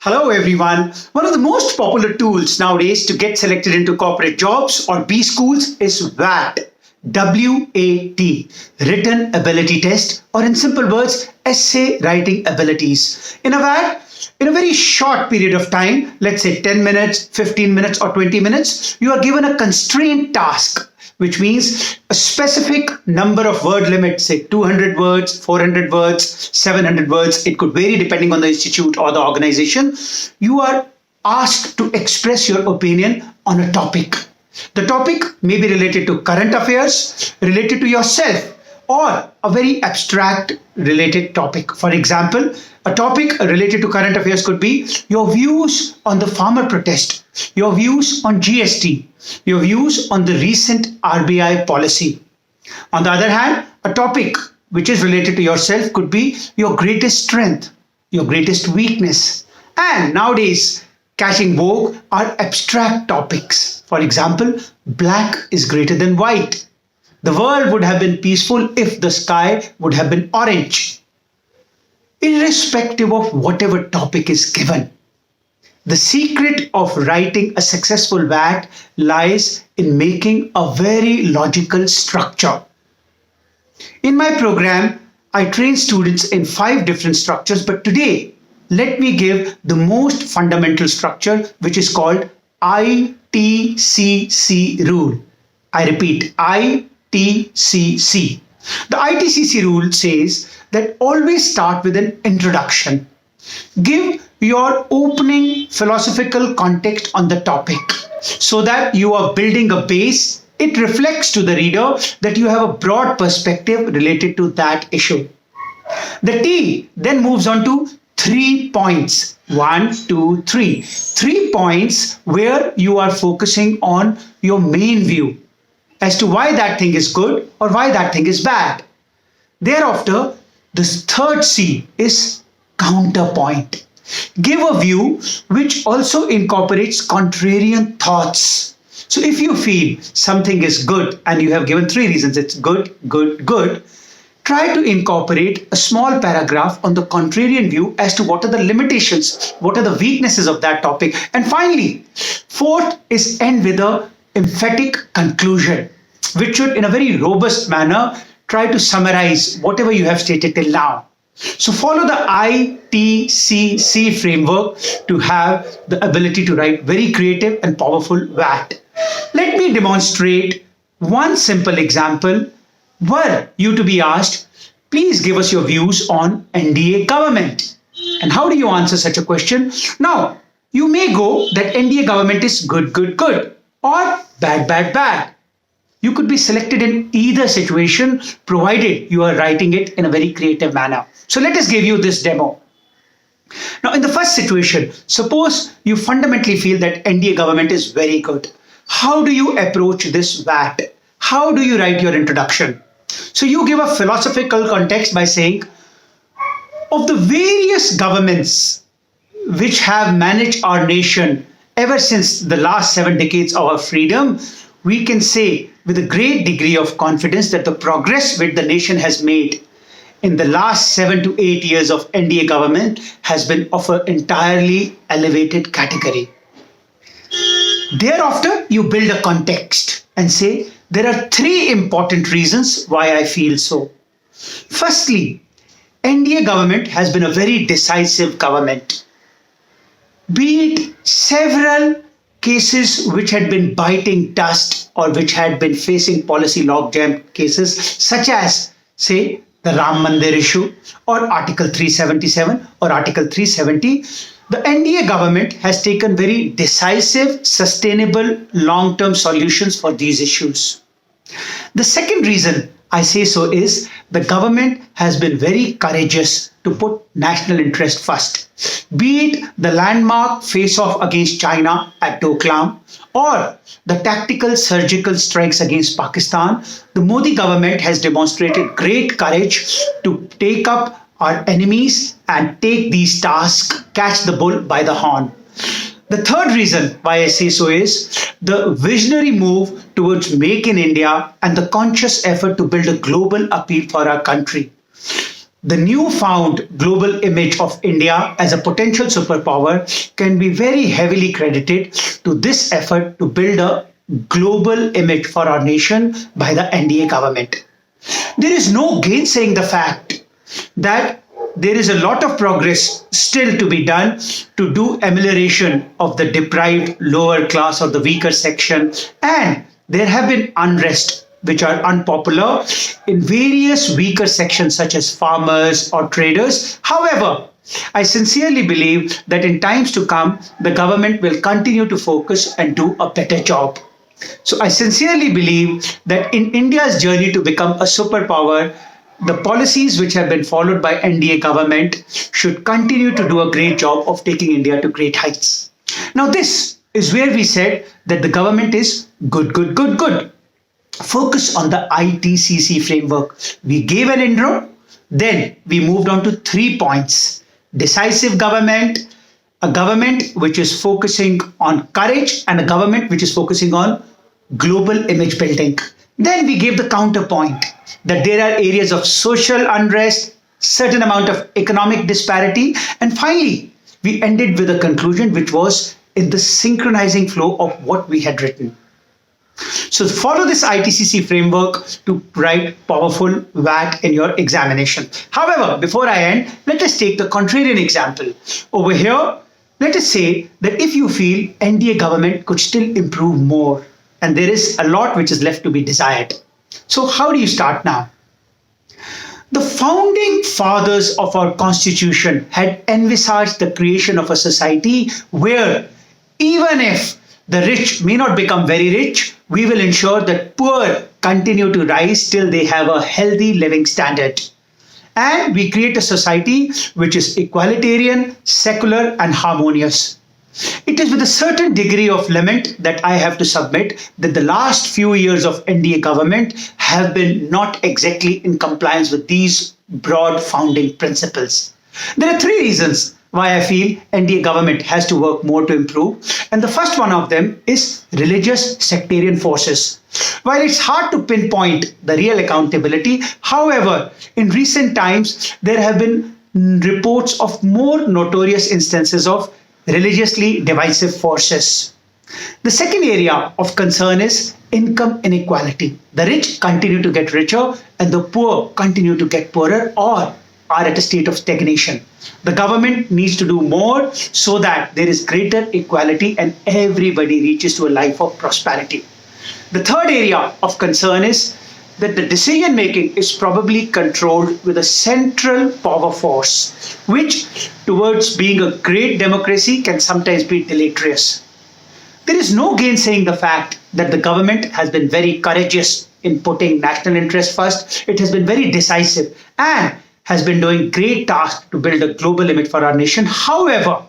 Hello everyone. One of the most popular tools nowadays to get selected into corporate jobs or B schools is WAT. W.A.T. Written Ability Test, or in simple words, essay writing abilities. In a WAT, in a very short period of time, let's say 10 minutes, 15 minutes or 20 minutes, you are given a constrained task, which means a specific number of word limit, say 200 words, 400 words, 700 words. It could vary depending on the institute or the organization. You are asked to express your opinion on a topic. The topic may be related to current affairs, related to yourself, or a very abstract related topic. For example, a topic related to current affairs could be your views on the farmer protest, your views on GST, your views on the recent RBI policy. On the other hand, a topic which is related to yourself could be your greatest strength, your greatest weakness. And nowadays, catching vogue are abstract topics. For example, black is greater than white. The world would have been peaceful if the sky would have been orange. Irrespective of whatever topic is given, the secret of writing a successful WAT lies in making a very logical structure. In my program, I train students in 5 different structures, but today, let me give the most fundamental structure, which is called I.T.C.C. rule. I repeat, I.T.C.C. The I.T.C.C. rule says that always start with an introduction. Give your opening philosophical context on the topic so that you are building a base. It reflects to the reader that you have a broad perspective related to that issue. The T then moves on to 3 points. 1, 2, 3. 3 points where you are focusing on your main view as to why that thing is good or why that thing is bad. Thereafter, the third C is counterpoint. Give a view which also incorporates contrarian thoughts. So if you feel something is good and you have given 3 reasons, it's good, good, good, try to incorporate a small paragraph on the contrarian view as to what are the limitations, what are the weaknesses of that topic. And finally, fourth is end with a emphatic conclusion, which should in a very robust manner try to summarize whatever you have stated till now. So follow the I.T.C.C. framework to have the ability to write very creative and powerful WAT. Let me demonstrate one simple example. Were you to be asked, please give us your views on NDA government. And how do you answer such a question? Now, you may go that NDA government is good, good, good, or bad, bad, bad. You could be selected in either situation, provided you are writing it in a very creative manner. So let us give you this demo. Now, in the first situation, suppose you fundamentally feel that NDA government is very good. How do you approach this WAT? How do you write your introduction? So you give a philosophical context by saying, of the various governments which have managed our nation ever since the last 7 decades of our freedom, we can say with a great degree of confidence that the progress which the nation has made in the last 7 to 8 years of NDA government has been of an entirely elevated category. Thereafter, you build a context and say, there are 3 important reasons why I feel so. Firstly, NDA government has been a very decisive government. Be it several cases which had been biting dust or which had been facing policy logjam cases, such as, say, the Ram Mandir issue or Article 377 or Article 370, the NDA government has taken very decisive, sustainable, long-term solutions for these issues. The second reason I say so is the government has been very courageous to put national interest first. Be it the landmark face-off against China at Doklam or the tactical surgical strikes against Pakistan, the Modi government has demonstrated great courage to take up our enemies and take these tasks, catch the bull by the horn. The third reason why I say so is the visionary move towards Make in India and the conscious effort to build a global appeal for our country. the newfound global image of India as a potential superpower can be very heavily credited to this effort to build a global image for our nation by the NDA government. There is no gainsaying the fact that there is a lot of progress still to be done to do amelioration of the deprived lower class or the weaker section, and there have been unrest which are unpopular in various weaker sections such as farmers or traders. However, I sincerely believe that in times to come, the government will continue to focus and do a better job. So I sincerely believe that in India's journey to become a superpower, the policies which have been followed by NDA government should continue to do a great job of taking India to great heights. Now this is where we said that the government is good. Focus on the ITCC framework. We gave an intro, then we moved on to 3 points. Decisive government, a government which is focusing on courage, and a government which is focusing on global image building. Then we gave the counterpoint that there are areas of social unrest, certain amount of economic disparity, and finally we ended with a conclusion which was in the synchronizing flow of what we had written. So follow this ITCC framework to write powerful WAT in your examination. However, before I end, let us take the contrarian example. Over here, let us say that if you feel NDA government could still improve more, and there is a lot which is left to be desired. So how do you start now? The founding fathers of our constitution had envisaged the creation of a society where even if the rich may not become very rich, we will ensure that poor continue to rise till they have a healthy living standard. And we create a society which is egalitarian, secular, and harmonious. It is with a certain degree of lament that I have to submit that the last few years of NDA government have been not exactly in compliance with these broad founding principles. There are 3 reasons why I feel NDA government has to work more to improve. And the first one of them is religious sectarian forces. While it's hard to pinpoint the real accountability, however, in recent times, there have been reports of more notorious instances of religiously divisive forces. The second area of concern is income inequality. The rich continue to get richer and the poor continue to get poorer or are at a state of stagnation. The government needs to do more so that there is greater equality and everybody reaches to a life of prosperity. The third area of concern is that the decision making is probably controlled with a central power force, which towards being a great democracy can sometimes be deleterious. There is no gainsaying the fact that the government has been very courageous in putting national interest first. It has been very decisive and has been doing great tasks to build a global image for our nation. However,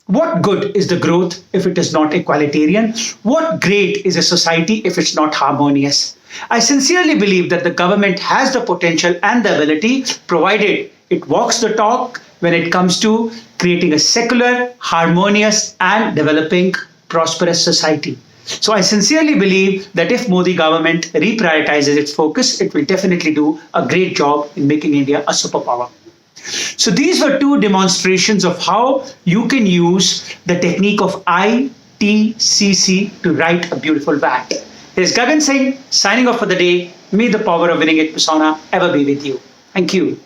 what good is the growth if it is not egalitarian? What great is a society if it's not harmonious? I sincerely believe that the government has the potential and the ability, provided it walks the talk when it comes to creating a secular, harmonious, and developing prosperous society. So I sincerely believe that if Modi government reprioritizes its focus, it will definitely do a great job in making India a superpower. So these were 2 demonstrations of how you can use the technique of I.T.C.C. to write a beautiful WAT. Here's Gagan Singh signing off for the day. May the power of winning at persona ever be with you. Thank you.